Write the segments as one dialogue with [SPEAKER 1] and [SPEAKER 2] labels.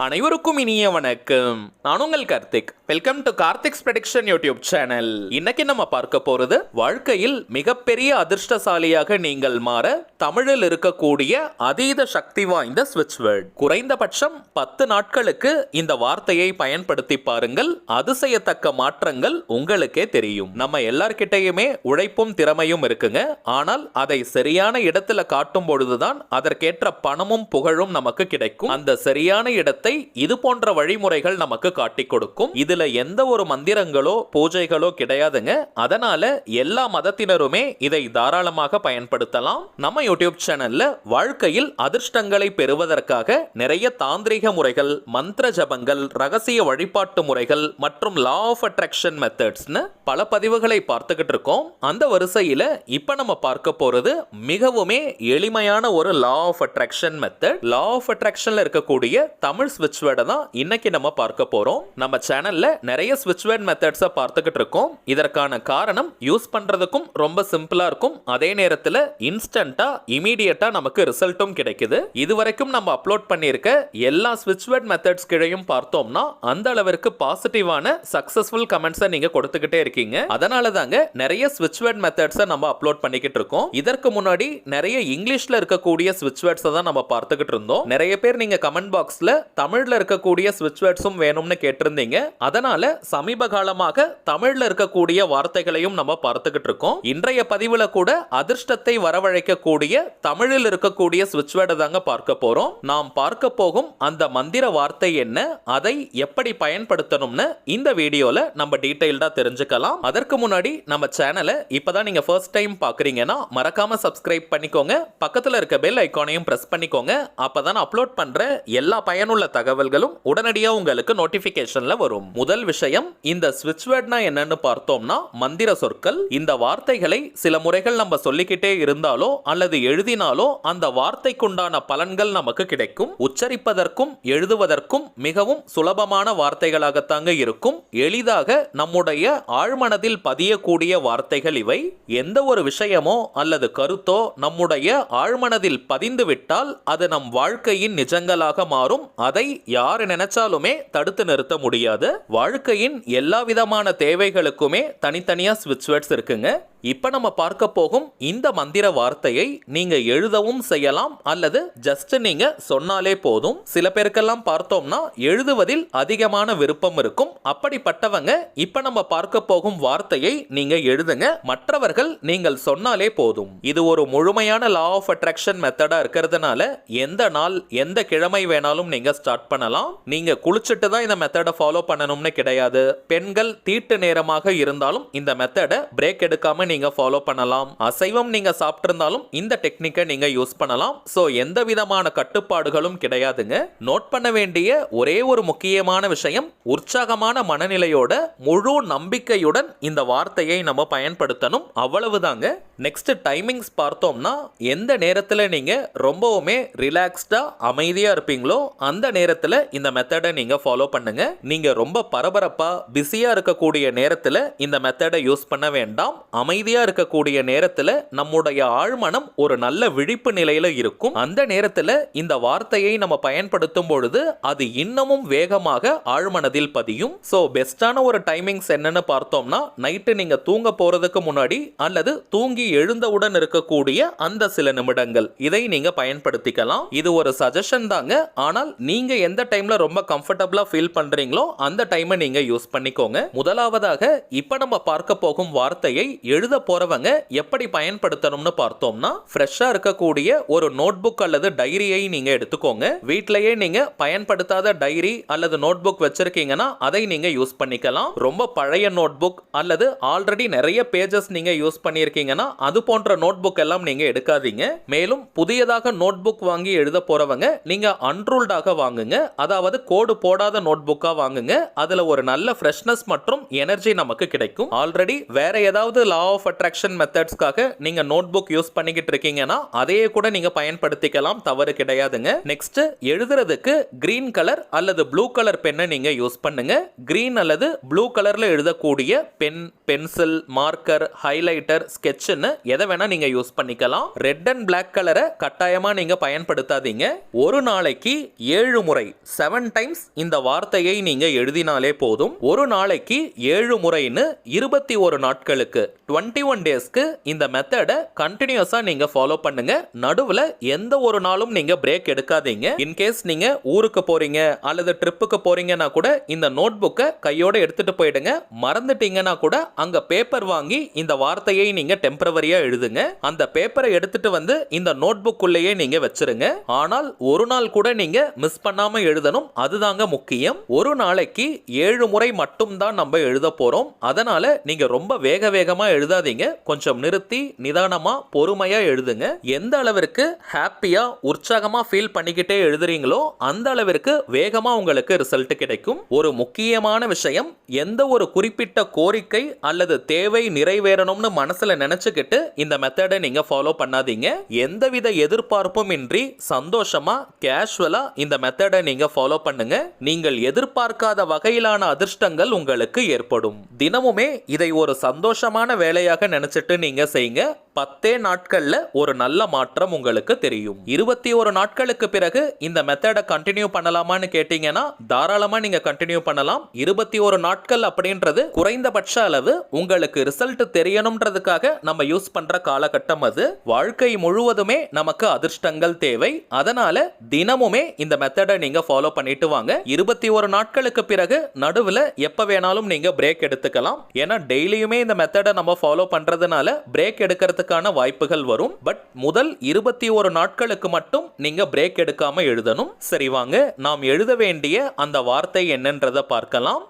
[SPEAKER 1] அனைவருக்கும் இனிய வணக்கம். நான் உங்கள் Karthik. Welcome to Karthik's prediction YouTube channel. இன்னைக்கு நம்ம பார்க்க போறது வாழ்க்கையில் மிகப்பெரிய அதிர்ஷ்டசாலியாக நீங்கள் மாற தமிழில் இருக்கக்கூடிய அதீத சக்தி வாய்ந்த ஸ்விட்ச் வேர்ட். குறைந்தபட்சம் 10 நாட்களுக்கு இந்த வார்த்தையை பயன்படுத்தி பாருங்கள். அதிசயத்தக்க மாற்றங்கள் உங்களுக்கே தெரியும். நம்ம எல்லார்கிட்டையுமே உழைப்பும் திறமையும் இருக்குங்க. ஆனால் அதை சரியான இடத்துல காட்டும் பொழுதுதான் அதற்கேற்ற பணமும் புகழும் நமக்கு கிடைக்கும். அந்த சரியான இடத்தை இது போன்ற வழிமுறைகள் நமக்கு காட்டிக் கொடுக்கும். இதுல எந்த ஒரு மந்திரங்களோ பூஜைகளோ கிடையாதுங்க. அதனால எல்லா மதத்தினருமே இதை தாராளமாக பயன்படுத்தலாம். நம்ம யூடியூப் சேனல்ல வாழ்க்கையில் அதிர்ஷ்டங்களை பெறுவதற்காக நிறைய தாந்திரிக முறைகள், மந்திர ஜபங்கள், ரகசிய வழிபாட்டு முறைகள் மற்றும் லா ஆஃப் அட்ராக்ஷன் மெத்தட்ஸ்னு பல பதிவுகளை பார்த்துக்கிட்டு இருக்கோம். அந்த வரிசையில இப்ப நம்ம பார்க்க போறது மிகவுமே எளிமையான ஒரு law of attraction method. Law of அட்ராக்ஷன்ல இருக்கக்கூடிய தமிழ் ஸ்விட்ச் வேர்டை தான் இன்னைக்கு நம்ம பார்க்க போறோம். நம்ம சேனல்ல நிறைய ஸ்விட்ச் வேர்ட் மெத்தட்ஸை பார்த்துக்கிட்டு இருக்கோம். இதற்கான காரணம் யூஸ் பண்றதுக்கும் ரொம்ப சிம்பிளா இருக்கும். அதே நேரத்தில் இன்ஸ்டன்டா இமீடியட்டா நமக்கு ரிசல்ட்டும் கிடைக்குது. இதுவரைக்கும் நம்ம அப்லோட் பண்ணியிருக்க எல்லா ஸ்விட்ச் வேர்ட் மெத்தட்ஸ் கீழையும் பார்த்தோம்னா அந்த அளவிற்கு பாசிட்டிவான சக்சஸ்ஃபுல் கமெண்ட்ஸை நீங்க கொடுத்துக்கிட்டே இருக்கீங்க. அதனால தாங்க நிறைய ஸ்விட்ச் வேர்ட் மெத்தட்ஸை நம்ம அப்லோட் பண்ணிக்கிட்டு இருக்கோம். இதற்கு முன்னாடி நிறைய இங்கிலீஷ்ல இருக்கக்கூடிய ஸ்விட்ச் வேர்ட்ஸை தான் நம்ம பார்த்துக்கிட்டு இருந்தோம். நிறைய பேர் நீங்க கமெண்ட் பாக்ஸ்ல தமிழ்ல இருக்கக்கூடிய ஸ்விட்ச் வேர்ட்ஸும் வேணும்னு கேட்டிருந்தீங்க. அதனால சமீப காலமாக தமிழ்ல இருக்கக்கூடிய வார்த்தைகளையும் நம்ம பார்த்துக்கிட்டு இருக்கோம். இன்றைய பதிவுல கூட அதிர்ஷ்டத்தை வரவழைக்கக்கூடிய தமிழில் இருக்கக்கூடிய ஸ்விட்ச் வேர்டை தாங்க பார்க்க போறோம். நாம் பார்க்க போகும் அந்த மந்திர வார்த்தை என்ன, அதை எப்படி பயன்படுத்தணும்னு இந்த வீடியோல நம்ம டீடைல்டா தெரிஞ்சுக்கலாம். அதற்கு முன்னாடி நம்ம சேனலை இப்பதான் நீங்க ஃபர்ஸ்ட் டைம் பாக்குறீங்கன்னா மறக்காம சப்ஸ்கிரைப் பண்ணிக்கோங்க. பக்கத்துல இருக்க பெல் ஐகானையும் பிரஸ் பண்ணிக்கோங்க. அப்பதான் அப்லோட் பண்ற எல்லா பயனுள்ள தகவல்களும் உடனடியாக உங்களுக்கு நோட்டிபிகேஷன்ல வரும். முதல் விஷயம், இந்த ஸ்விட்ச் வேர்ட்னா என்னன்னு பார்த்தோம்னா மந்திர சொற்கள். இந்த வார்த்தைகளை சில முறைகள் நம்ம சொல்லிக்கிட்டே இருந்தாலோ அல்லது எழுதினாலோ அந்த வார்த்தைக்குண்டான பலன்கள் நமக்கு கிடைக்கும். உச்சரிப்பதற்கும் எழுதுவதற்கும் மிகவும் சுலபமான வார்த்தைகளாகத்தாங்க இருக்கும். எளிதாக நம்முடைய ஆழ்மனதில் பதியக்கூடிய வார்த்தைகள் இவை. எந்த ஒரு விஷயமோ அல்லது கருத்தோ நம்முடைய ஆழ்மனதில் பதிந்து விட்டால் அது நம் வாழ்க்கையின் நிஜங்களாக மாறும். அதை யாரு நினைச்சாலுமே தடுத்து நிறுத்த முடியாது. வாழ்க்கையின் எல்லா விதமான தேவைகளுக்குமே தனித்தனியா ஸ்விட்ச் வேர்ட்ஸ் இருக்குங்க. இப்ப நம்ம பார்க்க போகும் இந்த மந்திர வார்த்தையை நீங்க எழுதவும் செய்யலாம் அல்லது ஜஸ்ட் நீங்க சொன்னாலே போதும். சில பேருக்கெல்லாம் பார்த்தோம்னா எழுதுவதில் அதிகமான விருப்பம் இருக்கும். அப்படிப்பட்டவங்க இப்ப நம்ம பார்க்க போகும் வார்த்தையை நீங்க எழுதுங்க. மற்றவர்கள் நீங்கள் சொன்னாலே போதும். இது ஒரு முழுமையான லா ஆஃப் அட்ராக்ஷன் மெத்தடா இருக்கிறதுனால எந்த நாள் எந்த கிழமை வேணாலும் நீங்க ஸ்டார்ட் பண்ணலாம். நீங்க குளிச்சுட்டு தான் இந்த மெத்தடை ஃபாலோ பண்ணணும்னு கிடையாது. பெண்கள் தீட்டு நேரமாக இருந்தாலும் இந்த மெத்தடை பிரேக் எடுக்காம நீங்க ஃபாலோ பண்ணலாம். அசைவம் நீங்க சாப்பிட்டிருந்தாலும் இந்த டெக்னிக்கை நீங்க யூஸ் பண்ணலாம். சோ எந்த விதமான கட்டுப்பாடுகளும் கிடையாதுங்க. நோட் பண்ண வேண்டிய ஒரே ஒரு முக்கியமான விஷயம், உற்சாகமான மனநிலையோட முழு நம்பிக்கையுடன் இந்த வார்த்தையை நம்ம பயன்படுத்தணும். அவ்வளவுதாங்க. நெக்ஸ்ட் டைமிங்ஸ் பார்த்தோம்னா எந்த நேரத்துல நீங்க ரொம்பவுமே ரிலாக்ஸ்டா அமைதியா இருப்பீங்களோ அந்த நேரத்துல இந்த மெத்தடை நீங்க ஃபாலோ பண்ணுங்க. நீங்க ரொம்ப பரபரப்பா பிஸியா இருக்கக்கூடிய நேரத்துல இந்த மெத்தடை யூஸ் பண்ண வேண்டாம். அமைதியா இருக்கக்கூடிய நேரத்துல நம்முடைய ஆழ்மனம் ஒரு நல்ல விழிப்பு நிலையில இருக்கும். அந்த நேரத்துல இந்த வார்த்தையை நம்ம பயன்படுத்தும் பொழுது அது இன்னமும் வேகமாக ஆழ்மனதில் பதியும். சோ பெஸ்டான ஒரு டைமிங்ஸ் என்னன்னு பார்த்தோம்னா நைட்டு நீங்க தூங்க போறதுக்கு முன்னாடி அல்லது தூங்கி எழுந்தவுடன் இருக்கக்கூடிய அந்த சில நிமிடங்கள் இதை நீங்க பயன்படுத்திக்கலாம். இது ஒரு சஜஷன் தாங்க. ஆனால் நீங்க எந்த டைம்ல ரொம்ப கம்ஃபர்டபிளா ஃபீல் பண்றீங்களோ அந்த டைமை நீங்க யூஸ் பண்ணிக்கோங்க. முதலாவதாக இப்ப நம்ம பார்க்க போகும் வார்த்தையை எழுத போறவங்க எப்படி பயன்படுத்தணும்னு பார்த்தோம்னா ஃப்ரெஷ்ஷா இருக்கக்கூடிய ஒரு நோட் புக் அல்லது டைரியை நீங்க எடுத்துக்கோங்க. வீட்லயே நீங்க பயன்படுத்தாத டைரி அல்லது நோட் புக் வச்சிருக்கீங்கன்னா அதை நீங்க யூஸ் பண்ணிக்கலாம். ரொம்ப பழைய நோட் புக் அல்லது ஆல்ரெடி நிறைய பேஜஸ் நீங்க யூஸ் பண்ணியிருக்கீங்கன்னா அது போன்ற நோட் புக் எல்லாம் நீங்க எடுக்காதீங்க. மேலும் புதியதாக நோட் புக் வாங்கி எழுத போறவங்க நீங்க அன்ரூல்டாக வாங்குங்க. அதாவது கோடு போடாத நோட் புக்கா வாங்குங்க. அதுல ஒரு நல்ல ஃப்ரெஷ்னஸ் மற்றும் எனர்ஜி நமக்கு கிடைக்கும். ஆல்ரெடி வேற ஏதாவது லா ஆஃப் அட்ராக்ஷன் மெத்தட்ஸ்க்காக நீங்க நோட் புக் யூஸ் பண்ணிக்கிட்டு இருக்கீங்கன்னா அதையே கூட நீங்க பயன்படுத்திக்கலாம், தவறு கிடையாதுங்க. நெக்ஸ்ட், எழுதுறதுக்கு கிரீன் கலர் அல்லது ப்ளூ கலர் பென்னை நீங்க யூஸ் பண்ணுங்க. கிரீன் அல்லது ப்ளூ கலர்ல எழுதக்கூடிய பென், பென்சில், மார்க்கர், ஹைலைட்டர், ஸ்கெட்ச்னு எதை வேணா நீங்க யூஸ் பண்ணிக்கலாம். ரெட் அண்ட் பிளாக் கலரை கட்டாயமா நீங்க பயன்படுத்தாதீங்க. ஒரு நாளைக்கு 7 முறை 7 டைம்ஸ் இந்த வார்த்தையை நீங்க எழுதினாலே போதும். ஒரு நாளைக்கு 7 முறைன்னு 21 நாட்களுக்கு 21 டேஸ்க்கு இந்த மெத்தடை கண்டினியூஸா நீங்க ஃபாலோ பண்ணுங்க. நடுவுல எந்த ஒரு நாளும் நீங்க பிரேக் எடுக்காதீங்க. இன்கேஸ் நீங்க ஊருக்கு போறீங்க அல்லது ட்ரிப்புக்கு போறீங்கன்னா கூட இந்த நோட் புக்கை கையோட எடுத்துட்டு போயிடுங்க. மறந்துட்டீங்கன்னா கூட அங்க பேப்பர் வாங்கி இந்த வார்த்தையை நீங்க டெம்பரவரியா எழுதுங்க. அந்த பேப்பரை எடுத்துட்டு வந்து இந்த நோட் புக்குள்ளேயே நீங்க வச்சிருங்க. ஆனால் ஒரு நாள் கூட நீங்க மிஸ் பண்ணாம எழுதணும், அதுதாங்க முக்கியம். ஒரு நாளைக்கு 7 முறை மட்டும் தான் நம்ம எழுத போறோம். அதனால நீங்க ரொம்ப வேகமா எழுதாதீங்க. கொஞ்சம் நிறுத்தி நிதானமா பொறுமையா எழுதுங்க. எந்த அளவிற்கு ஹாப்பியா உற்சாகமா ஃபீல் பண்ணிக்கிட்டே எழுதுறீங்களோ அந்த அளவிற்கு வேகமா உங்களுக்கு ரிசல்ட் கிடைக்கும். ஒரு முக்கியமான விஷயம், எந்த ஒரு குறிப்பிட்ட கோரிக்கை அல்லது தேவை நிறைவேறணும்னு மனசுல நினைச்சுக்கிட்டு இந்த மெத்தடை நீங்க ஃபாலோ பண்ணாதீங்க. எந்தவித எதிர்பார்ப்பும் இன்றி சந்தோஷமா கேஷுவலா இந்த மெத்தடை நீங்க ஃபாலோ பண்ணுங்க. நீங்கள் எதிர்பார்க்காத வகையிலான அதிர்ஷ்டங்கள் உங்களுக்கு ஏற்படும். தினமுமே இதை ஒரு சந்தோஷமான வேலையாக நினைச்சிட்டு நீங்க செய்யுங்க. 10 நாட்கள்ல ஒரு நல்ல மாற்றம் உங்களுக்கு தெரியும். 21 நாட்களுக்கு பிறகு இந்த மெத்தடை கண்டினியூ பண்ணலாமான்னு கேட்டீங்கன்னா தாராளமா நீங்க கண்டினியூ பண்ணலாம். 21 நாட்கள் அப்படின்றது குறைந்தபட்ச அளவு. உங்களுக்கு ரிசல்ட் தெரியணும்ன்றதுக்காக நம்ம யூஸ் பண்ற காலகட்டம் அது. வாழ்க்கை முழுவதுமே நமக்கு அதிர்ஷ்டங்கள் தேவை. அதனால தினமுமே இந்த மெத்தடை நீங்க ஃபாலோ பண்ணிட்டு வாங்க. 21 நாட்களுக்கு பிறகு நடுவுல எப்ப வேணாலும் நீங்க பிரேக் எடுத்துக்கலாம். ஏன்னா டெய்லியுமே இந்த மெத்தடை நம்ம ஃபாலோ பண்றதுனால பிரேக் எடுக்கிறதுக்கான வாய்ப்புகள் வரும். பட் முதல் 21 நாட்களுக்கு மட்டும் நீங்க பிரேக் எடுக்காம எழுதணும். சரி, வாங்க நாம் எழுத வேண்டிய அந்த வார்த்தை என்னன்றதை பார்க்கலாம்.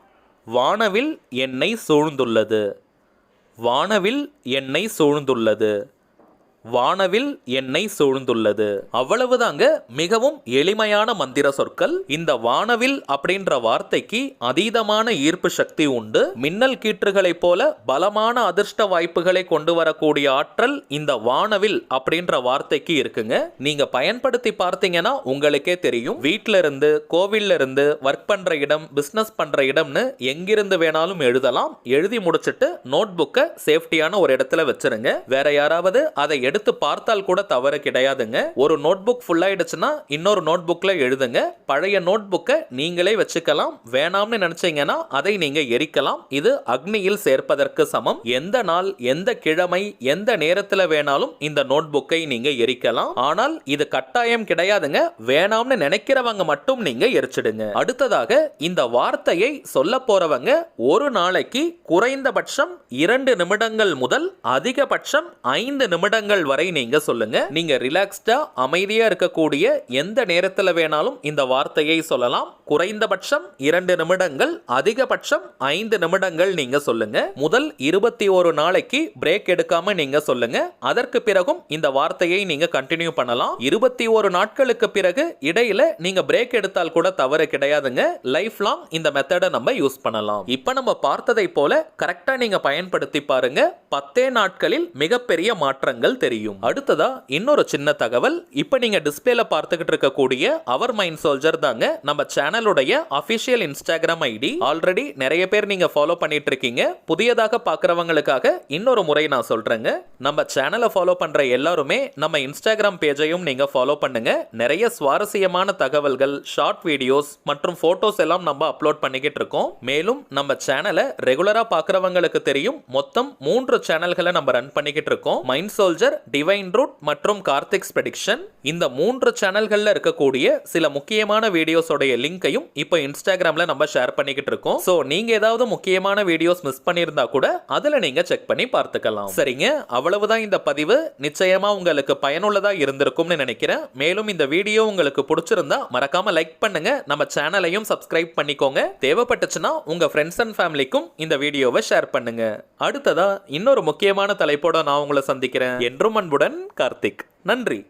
[SPEAKER 1] வானவில் என்னை சூழ்ந்துள்ளது. வானவில் என்னை சூழ்ந்துள்ளது. வானவில் என்னை சூழ்ந்துள்ளது. அவ்வளவுதாங்க. மிகவும் எளிமையான மந்திர சொற்கள். இந்த வானவில் அப்படின்ற வார்த்தைக்கு அதீதமான ஈர்ப்பு சக்தி உண்டு. மின்னல் கீற்றுகளை போல பலமான அதிர்ஷ்ட வாய்ப்புகளை கொண்டு வரக்கூடிய ஆற்றல் இந்த வானவில் அப்படின்ற வார்த்தைக்கு இருக்குங்க. நீங்க பயன்படுத்தி பார்த்தீங்கன்னா உங்களுக்கே தெரியும். வீட்ல இருந்து, கோவில்ல இருந்து, ஒர்க் பண்ற இடம், பிசினஸ் பண்ற இடம்னு எங்கிருந்து வேணாலும் எழுதலாம். எழுதி முடிச்சிட்டு நோட் புக்கை சேஃப்டியான ஒரு இடத்துல வச்சிருங்க. வேற யாராவது அதை எடுத்து பார்த்தால் கூட தவறு கிடையாதுங்க. ஒரு நோட் புக் ஃபுல் ஆயிடுச்சுன்னா இன்னொரு நோட் புக்ல எழுதுங்க. பழைய நோட் புக்கை நீங்களே வச்சுக்கலாம். வேணாம்னு நினைச்சீங்கன்னா அதை நீங்க எரிக்கலாம். இது அக்னியில் சேர்ப்பதற்கு சமம். எந்த நாள், எந்த கிழமை, எந்த நேரத்துல வேணாலும் இந்த நோட் புக்கை நீங்க எரிக்கலாம். ஆனால் இது கட்டாயம் கிடையாதுங்க. வேணாம்னு நினைக்கிறவங்க மட்டும் நீங்க எரிச்சிடுங்க. அடுத்ததாக இந்த வார்த்தையை சொல்ல போறவங்க ஒரு நாளைக்கு குறைந்தபட்சம் 2 நிமிடங்கள் முதல் அதிகபட்சம் 5 நிமிடங்கள் வரை நீங்க சொல்லுங்க. நீங்க ரிலாக்ஸ்டா அமைதியா இருக்கக்கூடிய எந்த நேரத்துல வேணாலும் இந்த வார்த்தையை சொல்லலாம். குறைந்தபட்சம் 2 நிமிடங்கள், அதிகபட்சம் 5 நிமிடங்கள் நீங்க சொல்லுங்க. முதல் 21 நாளைக்கு பிரேக் எடுக்காம நீங்க சொல்லுங்க. அதற்கு பிறகும் இந்த வார்த்தையை நீங்க கண்டினியூ பண்ணலாம். 21 நாட்களுக்கு பிறகு இடையில நீங்க பிரேக் எடுத்தால் கூட தவறு கிடையாதுங்க. லைஃப் லாங் இந்த மெத்தடை நம்ம யூஸ் பண்ணலாம். இப்ப நம்ம பார்த்ததை போல கரெக்டா நீங்க பயன்படுத்தி பாருங்க. 10 நாட்களில் மிகப்பெரிய மாற்றங்கள் தெரியும். அடுத்ததா இன்னொரு சின்ன தகவல். இப்ப நீங்க டிஸ்பிளேல பார்த்துக்கிட்டு இருக்கக்கூடிய அவர் மைண்ட் சோல்ஜர் தாங்க நம்ம சேனலுடைய அபிஷியல் இன்ஸ்டாகிராம் ஐடி. ஆல்ரெடி நிறைய பேர் நீங்க ஃபாலோ பண்ணிட்டு இருக்கீங்க. புதியதாக பார்க்கறவங்களுக்காக இன்னொரு முறை நான் சொல்றேங்க. நம்ம சேனலை ஃபாலோ பண்ற எல்லாருமே நம்ம இன்ஸ்டாகிராம் பேஜையும் நீங்க ஃபாலோ பண்ணுங்க. நிறைய சுவாரஸ்யமான தகவல்கள், ஷார்ட் வீடியோஸ் மற்றும் போட்டோஸ் எல்லாம் நம்ம அப்லோட் பண்ணிக்கிட்டு இருக்கோம். மேலும் நம்ம சேனலை ரெகுலரா பார்க்கறவங்களுக்கு தெரியும், மொத்தம் 3 சேனல்களை நம்ம ரன் பண்ணிக்கிட்டு இருக்கோம். மைண்ட் சோல்ஜர், டிவைன் ரூட் மற்றும் கார்த்திக்ஸ் ப்ரெடிக்ஷன். இந்த 3 சேனல்கள்ல இருக்கக்கூடிய சில முக்கியமான வீடியோஸோட லிங்கையும் இப்போ இன்ஸ்டாகிராம்ல நம்ம ஷேர் பண்ணிக்கிட்டு இருக்கோம். சோ நீங்க ஏதாவது முக்கியமான வீடியோஸ் மிஸ் பண்ணியிருந்தா கூட அதுல நீங்க செக் பண்ணி பார்த்துக்கலாம். சரிங்க, அவ்வளவுதான் இந்த பதிவு. நிச்சயமா உங்களுக்கு பயனுள்ளதா இருந்திருக்கும்னு நினைக்கிறேன். மேலும் இந்த வீடியோ உங்களுக்கு பிடிச்சிருந்தா மறக்காம லைக் பண்ணுங்க. நம்ம சேனலையும் சப்ஸ்கிரைப் பண்ணிக்கோங்க. தேவைப்பட்டுச்சுன்னா உங்க ஃப்ரெண்ட்ஸ் அண்ட் ஃபேமிலிக்கும் இந்த வீடியோவை ஷேர் பண்ணுங்க. அடுத்ததா இன்னொரு முக்கியமான தலைப்போட நான் உங்களை சந்திக்கிறேன். என்றும் அன்புடன் கார்த்திக். நன்றி.